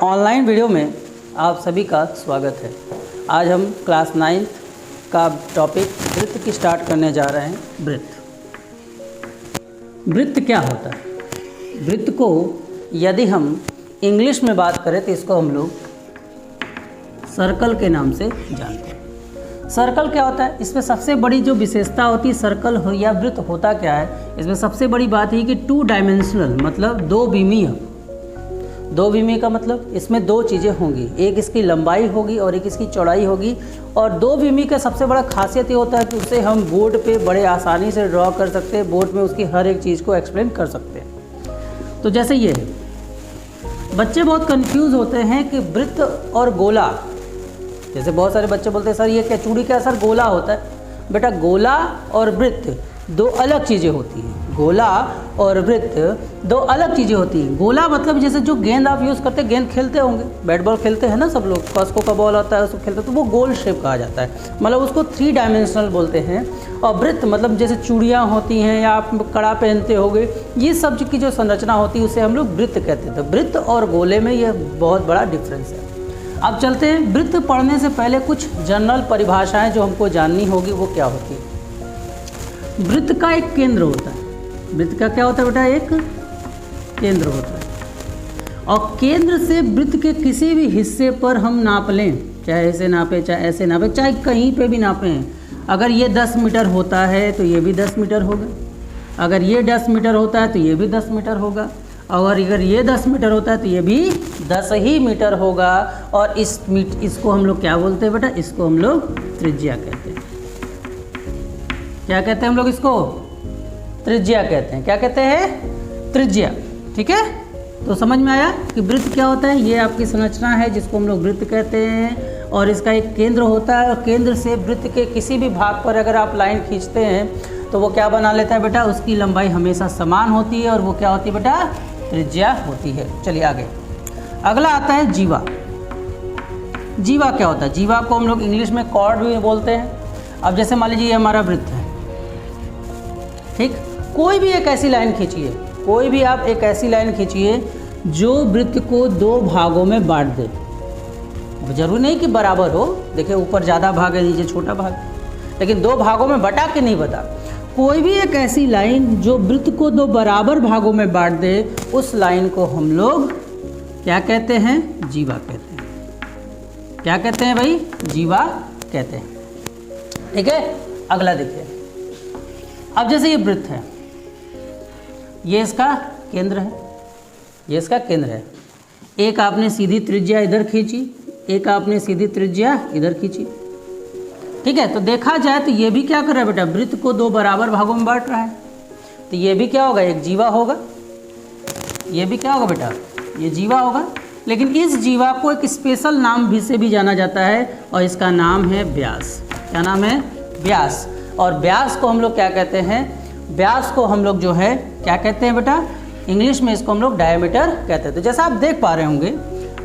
Online video में आप सभी का स्वागत है। आज हम क्लास 9 का टॉपिक वृत्त की स्टार्ट करने जा रहे हैं। वृत्त क्या होता है? वृत्त को यदि हम इंग्लिश में बात करें तो इसको हम लोग सर्कल के नाम से जानते हैं। सर्कल क्या होता है? इसमें सबसे बड़ी जो विशेषता होती है सर्कल हो या वृत्त होता क्या है, इसमें सबसे बड़ी बात है कि 2 डायमेंशनल मतलब दो विमीय का मतलब इसमें दो चीज़ें होंगी, एक इसकी लंबाई होगी और एक इसकी चौड़ाई होगी। और दो विमीय का सबसे बड़ा खासियत ये होता है कि उसे हम बोर्ड पे बड़े आसानी से ड्रॉ कर सकते हैं, बोर्ड में उसकी हर एक चीज़ को एक्सप्लेन कर सकते हैं। तो जैसे ये बच्चे बहुत कंफ्यूज होते हैं कि वृत्त और गोला, जैसे बहुत सारे बच्चे बोलते हैं सर ये क्या चूड़ी का सर गोला होता है। बेटा गोला और वृत्त दो अलग चीज़ें होती हैं। गोला और वृत्त दो अलग चीज़ें होती हैं। गोला मतलब जैसे जो गेंद आप यूज़ करते हैं, गेंद खेलते होंगे, बैट बॉल खेलते हैं ना सब लोग, कस्को का बॉल होता है उसको खेलते हैं, तो वो गोल शेप कहा जाता है, मतलब उसको 3 डायमेंशनल बोलते हैं। और वृत्त मतलब जैसे चूड़ियाँ होती हैं या आप कड़ा पहनते होंगे, ये सब की जो संरचना होती है उसे हम लोग वृत्त कहते हैं। तो वृत्त और गोले में ये बहुत बड़ा डिफरेंस है। अब चलते हैं, वृत्त पढ़ने से पहले कुछ जनरल परिभाषाएं जो हमको जाननी होगी वो क्या होती है। वृत्त का एक केंद्र होता है। वृत्त का क्या होता है बेटा? एक केंद्र होता है और केंद्र से वृत्त के किसी भी हिस्से पर हम नाप लें, चाहे ऐसे नापें चाहे ऐसे नापें चाहे कहीं पे भी नापें। अगर ये 10 मीटर होता है तो ये भी 10 मीटर होगा, अगर ये 10 मीटर होता है तो ये भी 10 मीटर होगा, और अगर ये 10 मीटर होता है तो ये भी 10 ही मीटर होगा। और इसको हम लोग क्या बोलते हैं बेटा? इसको हम लोग त्रिज्या कहते हैं। क्या कहते हैं हम लोग? इसको त्रिज्या कहते हैं। क्या कहते हैं? त्रिज्या। ठीक है, तो समझ में आया कि वृत्त क्या होता है। ये आपकी संरचना है जिसको हम लोग वृत्त कहते हैं और इसका एक केंद्र होता है। और केंद्र से वृत्त के किसी भी भाग पर अगर आप लाइन खींचते हैं तो वो क्या बना लेता है बेटा? उसकी लंबाई हमेशा समान होती है और वो क्या होती है बेटा? त्रिज्या होती है। चलिए आगे, अगला आता है जीवा। जीवा क्या होता है? जीवा को हम लोग इंग्लिश में कॉर्ड भी बोलते हैं। अब जैसे मान लीजिए ये हमारा वृत्त है, ठीक, कोई भी एक ऐसी लाइन खींचिए, कोई भी आप एक ऐसी लाइन खींचिए जो वृत्त को 2 भागों में बांट दे। जरूरी नहीं कि बराबर हो, देखिए ऊपर ज़्यादा भाग है नीचे छोटा भाग, लेकिन 2 भागों में बटा के नहीं बता। कोई भी एक ऐसी लाइन जो वृत्त को 2 बराबर भागों में बांट दे, उस लाइन को हम लोग क्या कहते हैं? जीवा कहते हैं। क्या कहते हैं भाई? जीवा कहते हैं। ठीक है, अगला देखिए। अब जैसे ये वृत्त है, ये इसका केंद्र है, ये इसका केंद्र है। एक आपने सीधी त्रिज्या इधर खींची, एक आपने सीधी त्रिज्या इधर खींची। ठीक है, तो देखा जाए तो ये भी क्या कर रहा है बेटा? वृत्त को 2 बराबर भागों में बांट रहा है। तो ये भी क्या होगा? एक जीवा होगा। ये भी क्या होगा बेटा? ये जीवा होगा। लेकिन इस जीवा को एक स्पेशल नाम भी से भी जाना जाता है और इसका नाम है व्यास। क्या नाम है? व्यास। और व्यास को हम लोग क्या कहते हैं? व्यास को हम लोग जो है क्या कहते हैं बेटा? इंग्लिश में इसको हम लोग डायमीटर कहते हैं। तो जैसा आप देख पा रहे होंगे,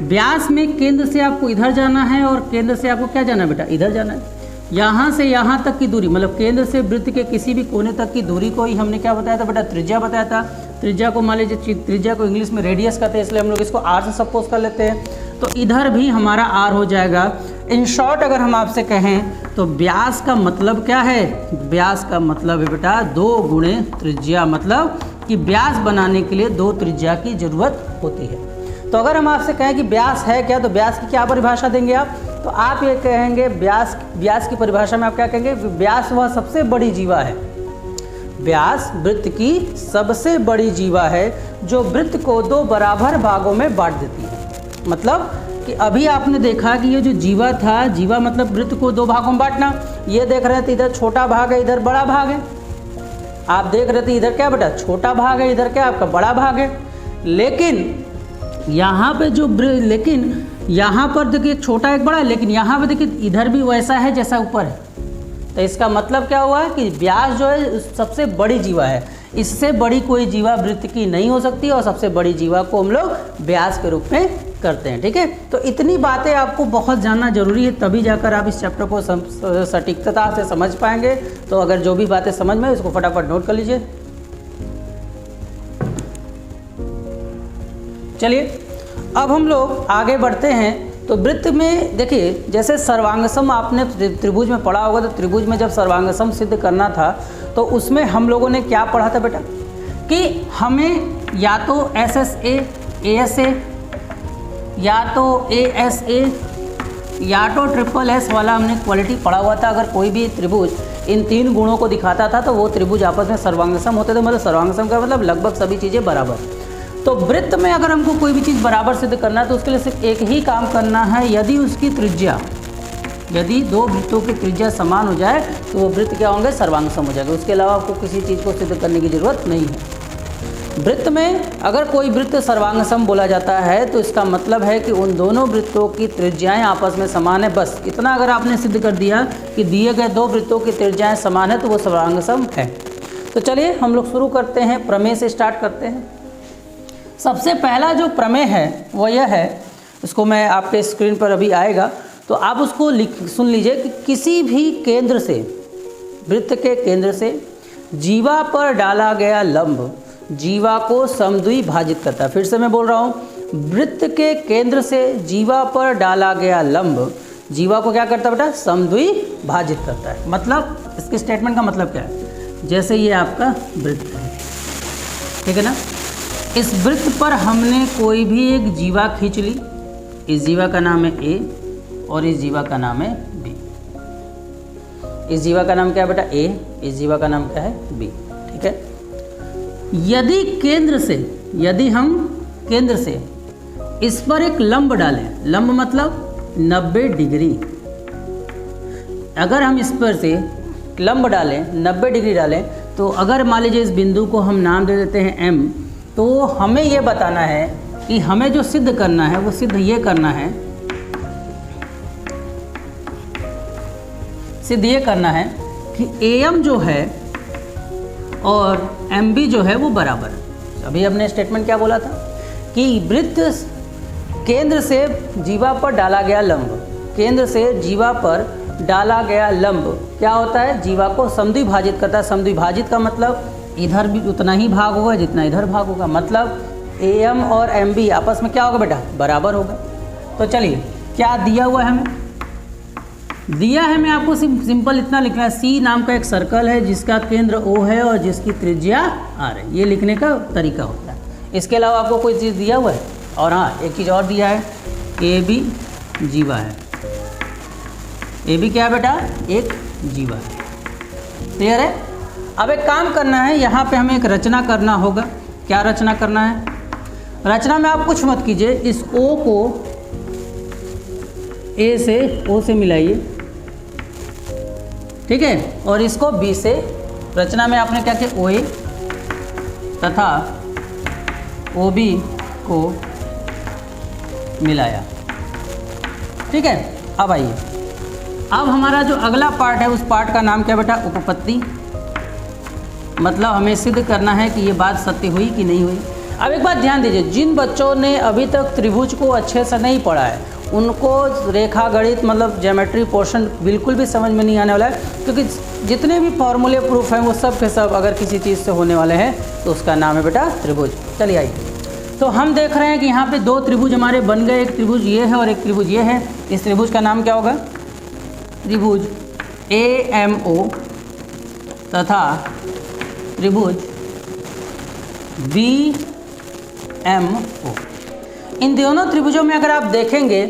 व्यास में केंद्र से आपको इधर जाना है और केंद्र से आपको क्या जाना है बेटा? इधर जाना है। यहाँ से यहाँ तक की दूरी, मतलब केंद्र से वृत्त के किसी भी कोने तक की दूरी को ही हमने क्या बताया था बेटा? त्रिज्या बताया था। त्रिज्या को मान लीजिए, त्रिज्या को इंग्लिश में रेडियस कहते हैं, इसलिए हम लोग इसको आर से सपोज कर लेते हैं। तो इधर भी हमारा आर हो जाएगा। इन शॉर्ट अगर हम आपसे कहें तो व्यास का मतलब क्या है? व्यास का मतलब है बेटा 2 गुणे त्रिज्या, मतलब कि व्यास बनाने के लिए 2 त्रिज्या की जरूरत होती है। तो अगर हम आपसे कहें कि व्यास है क्या, तो व्यास की क्या परिभाषा देंगे आप? तो आप ये कहेंगे व्यास की परिभाषा में आप क्या कहेंगे? व्यास वह सबसे बड़ी जीवा है। व्यास वृत्त की सबसे बड़ी जीवा है जो वृत्त को 2 बराबर भागों में बांट देती है। मतलब कि अभी आपने देखा कि ये जो जीवा था, जीवा मतलब वृत्त को 2 भागों में बांटना। ये देख रहे थे इधर छोटा भाग है, इधर बड़ा भाग है। आप देख रहे थे इधर क्या बेटा? छोटा भाग है, इधर क्या आपका बड़ा भाग है। लेकिन यहाँ पे लेकिन यहाँ पर देखिए छोटा एक बड़ा है, लेकिन यहाँ पे देखिए इधर भी वैसा है जैसा ऊपर है। तो इसका मतलब क्या हुआ है कि व्यास जो है सबसे बड़ी जीवा है। इससे बड़ी कोई जीवा वृत्त की नहीं हो सकती और सबसे बड़ी जीवा को हम लोग व्यास के रूप में करते हैं। ठीक है, तो इतनी बातें आपको बहुत जानना जरूरी है, तभी जाकर आप इस चैप्टर को सटीकता से समझ पाएंगे। तो अगर जो भी बातें समझ में इसको फटाफट नोट कर लीजिए। चलिए अब हम लोग आगे बढ़ते हैं। तो वृत्त में देखिए, जैसे सर्वांगसम आपने त्रिभुज में पढ़ा होगा, तो त्रिभुज में जब सर्वांगसम सिद्ध करना था तो उसमें हम लोगों ने क्या पढ़ा था बेटा, कि हमें या तो SSA, ASA, या तो ASA, या तो SSS वाला हमने क्वालिटी पढ़ा हुआ था। अगर कोई भी त्रिभुज इन 3 गुणों को दिखाता था तो वो त्रिभुज आपस में सर्वांगसम होते थे। मतलब सर्वांगसम का मतलब लगभग सभी चीज़ें बराबर। तो वृत्त में अगर हमको कोई भी चीज़ बराबर सिद्ध करना है तो उसके लिए सिर्फ एक ही काम करना है, यदि उसकी त्रिज्या, यदि 2 वृत्तों की त्रिज्या समान हो जाए तो वो वृत्त क्या होंगे, सर्वांगसम हो जाएगा। उसके अलावा आपको किसी चीज़ को सिद्ध करने की ज़रूरत नहीं है। वृत्त में अगर कोई वृत्त सर्वांगसम बोला जाता है तो इसका मतलब है कि उन दोनों वृत्तों की त्रिज्याएं आपस में समान है। बस इतना अगर आपने सिद्ध कर दिया कि दिए गए 2 वृत्तों की त्रिज्याएं समान है तो वो सर्वांगसम है। तो चलिए हम लोग शुरू करते हैं, प्रमेय से स्टार्ट करते हैं। सबसे पहला जो प्रमेय है वो यह है, उसको मैं आपके स्क्रीन पर अभी आएगा तो आप उसको सुन लीजिए कि किसी भी केंद्र से, वृत्त के केंद्र से जीवा पर डाला गया लंब जीवा को समद्विभाजित करता है। फिर से मैं बोल रहा हूँ, वृत्त के केंद्र से जीवा पर डाला गया लंब जीवा को क्या करता है बेटा, समद्विभाजित करता है। मतलब इसके स्टेटमेंट का मतलब क्या है, जैसे ये आपका वृत्त है, ठीक है ना, इस वृत्त पर हमने कोई भी एक जीवा खींच ली, इस जीवा का नाम है A और इस जीवा का नाम है B। इस जीवा का नाम क्या है बेटा, A, इस जीवा का नाम क्या है, B, ठीक है। यदि केंद्र से, यदि हम केंद्र से इस पर एक लंब डालें, लंब मतलब 90 डिग्री, अगर हम इस पर से लंब डालें, 90 डिग्री डालें, तो अगर मान लीजिए इस बिंदु को हम नाम दे देते हैं M, तो हमें ये बताना है कि हमें जो सिद्ध करना है वो सिद्ध ये करना है, सिद्ध ये करना है कि AM जो है और MB जो है वो बराबर है। अभी हमने स्टेटमेंट क्या बोला था कि वृत्त केंद्र से जीवा पर डाला गया लंब, केंद्र से जीवा पर डाला गया लंब क्या होता है, जीवा को समद्विभाजित करता है। समद्विभाजित का मतलब इधर भी उतना ही भाग होगा जितना इधर भाग होगा, मतलब AM और MB आपस में क्या होगा बेटा, बराबर होगा। तो चलिए क्या दिया हुआ है, हमें दिया है, मैं आपको सिंपल इतना लिखना है, C नाम का एक सर्कल है जिसका केंद्र O है और जिसकी त्रिज्या R है। ये लिखने का तरीका होता है। इसके अलावा आपको कोई चीज़ दिया हुआ है, और हाँ एक चीज़ और दिया है, AB जीवा है। AB क्या है बेटा, एक जीवा है, क्लियर है। अब एक काम करना है, यहाँ पे हमें एक रचना करना होगा। क्या रचना करना है, रचना में आप कुछ मत कीजिए, इस O को A से O से मिलाइए, ठीक है, और इसको B से, रचना में आपने क्या किया, OA तथा OB को मिलाया, ठीक है। अब आइए, अब हमारा जो अगला पार्ट है उस पार्ट का नाम क्या बेटा, उपपत्ति। मतलब हमें सिद्ध करना है कि ये बात सत्य हुई कि नहीं हुई। अब एक बात ध्यान दीजिए, जिन बच्चों ने अभी तक त्रिभुज को अच्छे से नहीं पढ़ा है उनको रेखा गणित मतलब ज्योमेट्री पोर्शन बिल्कुल भी समझ में नहीं आने वाला है, क्योंकि जितने भी फॉर्मूले प्रूफ हैं वो सब के सब अगर किसी चीज़ से होने वाले हैं तो उसका नाम है बेटा त्रिभुज। चलिए आइए, तो हम देख रहे हैं कि यहाँ पे 2 त्रिभुज हमारे बन गए, एक त्रिभुज ये है और एक त्रिभुज ये है। इस त्रिभुज का नाम क्या होगा, त्रिभुज AMO तथा त्रिभुज BMO। इन दोनों त्रिभुजों में अगर आप देखेंगे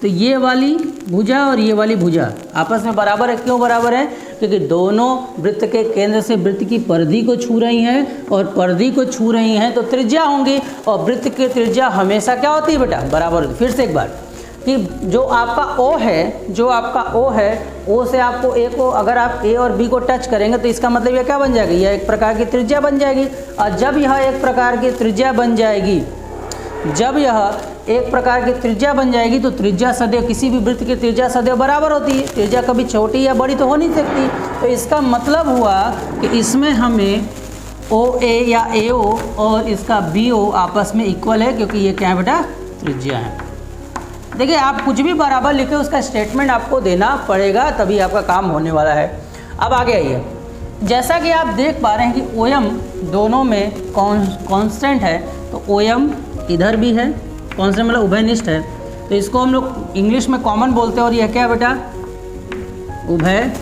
तो ये वाली भुजा और ये वाली भुजा आपस में बराबर है। क्यों बराबर है, क्योंकि दोनों वृत्त के केंद्र से वृत्त की परिधि को छू रही हैं, और परिधि को छू रही हैं तो त्रिज्या होंगी, और वृत्त की त्रिज्या हमेशा क्या होती है बेटा, बराबर होती है। फिर से एक बार कि जो आपका O है, जो आपका O है, O से आपको A को, अगर आप A और B को टच करेंगे तो इसका मतलब यह क्या बन जाएगी, यह एक प्रकार की त्रिज्या बन जाएगी। और जब यह एक प्रकार की त्रिज्या बन जाएगी, जब यह एक प्रकार की त्रिज्या बन जाएगी तो त्रिज्या सदैव, किसी भी वृत्त की त्रिज्या सदैव बराबर होती है। त्रिज्या कभी छोटी या बड़ी तो हो नहीं सकती। तो इसका मतलब हुआ कि इसमें हमें OA या AO और इसका BO आपस में इक्वल है, क्योंकि ये क्या है बेटा, त्रिज्या है। देखिए आप कुछ भी बराबर लिखे उसका स्टेटमेंट आपको देना पड़ेगा, तभी आपका काम होने वाला है। अब आगे आइए, जैसा कि आप देख पा रहे हैं कि OM दोनों में कांस्टेंट है, तो OM इधर भी है कौन से मतलब उभयनिष्ठ है, तो इसको हम लोग इंग्लिश में कॉमन बोलते हैं और यह क्या है बेटा, उभयनिष्ठ।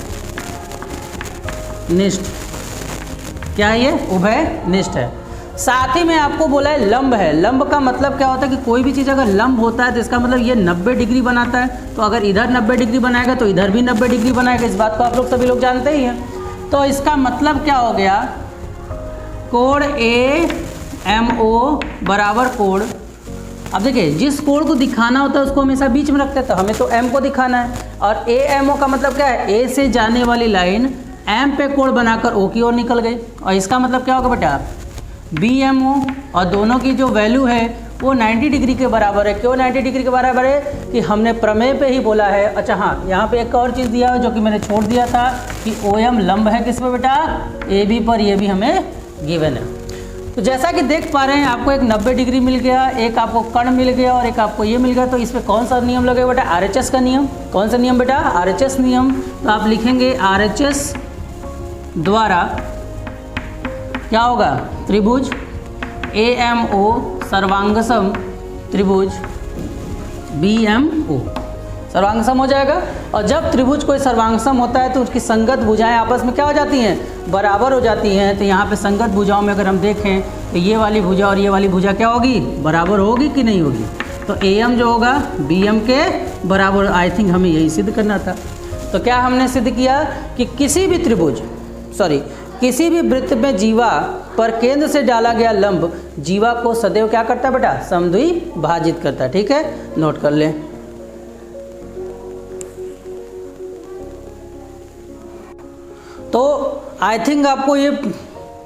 क्या है ये, उभयनिष्ठ है। साथ ही में आपको बोला है लंब है। लंब का मतलब क्या होता है कि कोई भी चीज़ अगर लंब होता है तो इसका मतलब ये 90 डिग्री बनाता है, तो अगर इधर 90 डिग्री बनाएगा तो इधर भी 90 डिग्री बनाएगा। इस बात को आप लोग सभी लोग जानते ही हैं। तो इसका मतलब क्या हो गया, कोण AMO बराबर कोण, अब देखिए जिस कोण को दिखाना होता है उसको हमेशा बीच में रखते हैं, तो हमें तो M को दिखाना है, और AMO का मतलब क्या है, A से जाने वाली लाइन M पे कोण बनाकर O की ओर निकल गई, और इसका मतलब क्या होगा बेटा, BMO, और दोनों की जो वैल्यू है वो 90 डिग्री के बराबर है। क्यों 90 डिग्री के बराबर है, कि हमने प्रमेय पे ही बोला है। अच्छा हाँ, यहाँ पे एक और चीज़ दिया है जो कि मैंने छोड़ दिया था कि OM लंब है किस पे बेटा, AB पर, ये भी हमें गिवन है। तो जैसा कि देख पा रहे हैं आपको एक 90 डिग्री मिल गया, एक आपको कर्ण मिल गया और एक आपको ये मिल गया, तो इस पर कौन सा नियम लगेगा बेटा, RHS का नियम। कौन सा नियम बेटा, RHS नियम। तो आप लिखेंगे RHS द्वारा क्या होगा, त्रिभुज AMO सर्वांगसम त्रिभुज BMO सर्वांगसम हो जाएगा। और जब त्रिभुज कोई सर्वांगसम होता है तो उसकी संगत भुजाएं आपस में क्या हो जाती हैं, बराबर हो जाती हैं। तो यहाँ पे संगत भुजाओं में अगर हम देखें तो ये वाली भुजा और ये वाली भुजा क्या होगी, बराबर होगी कि नहीं होगी। तो AM जो होगा BM के बराबर। आई थिंक हमें यही सिद्ध करना था। तो क्या हमने सिद्ध किया कि किसी भी वृत्त में जीवा पर केंद्र से डाला गया लंब जीवा को सदैव क्या करता है बेटा, समद्विभाजित करता है। ठीक है, नोट कर लें। तो आई थिंक आपको ये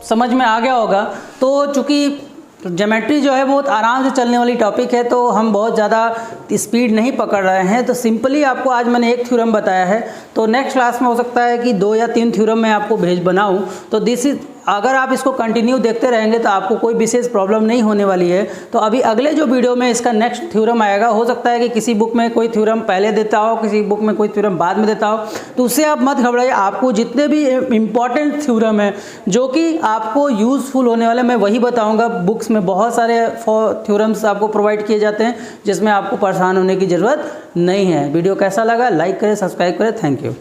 समझ में आ गया होगा। तो चूँकि ज्योमेट्री जो है बहुत आराम से चलने वाली टॉपिक है, तो हम बहुत ज़्यादा स्पीड नहीं पकड़ रहे हैं। तो सिंपली आपको आज मैंने एक थ्योरम बताया है, तो नेक्स्ट क्लास में हो सकता है कि 2 या 3 थ्योरम मैं आपको बनाऊं। तो दिस इज, अगर आप इसको कंटिन्यू देखते रहेंगे तो आपको कोई विशेष प्रॉब्लम नहीं होने वाली है। तो अभी अगले जो वीडियो में इसका नेक्स्ट थ्योरम आएगा, हो सकता है कि किसी बुक में कोई थ्योरम पहले देता हो, किसी बुक में कोई थ्योरम बाद में देता हो, तो उससे आप मत घबराइए। आपको जितने भी इम्पॉर्टेंट थ्योरम है जो कि आपको यूज़फुल होने वाले, मैं वही बताऊँगा। बुक्स में बहुत सारे थ्योरम्स आपको प्रोवाइड किए जाते हैं जिसमें आपको परेशान होने की ज़रूरत नहीं है। वीडियो कैसा लगा, लाइक करें, सब्सक्राइब करें। Thank you.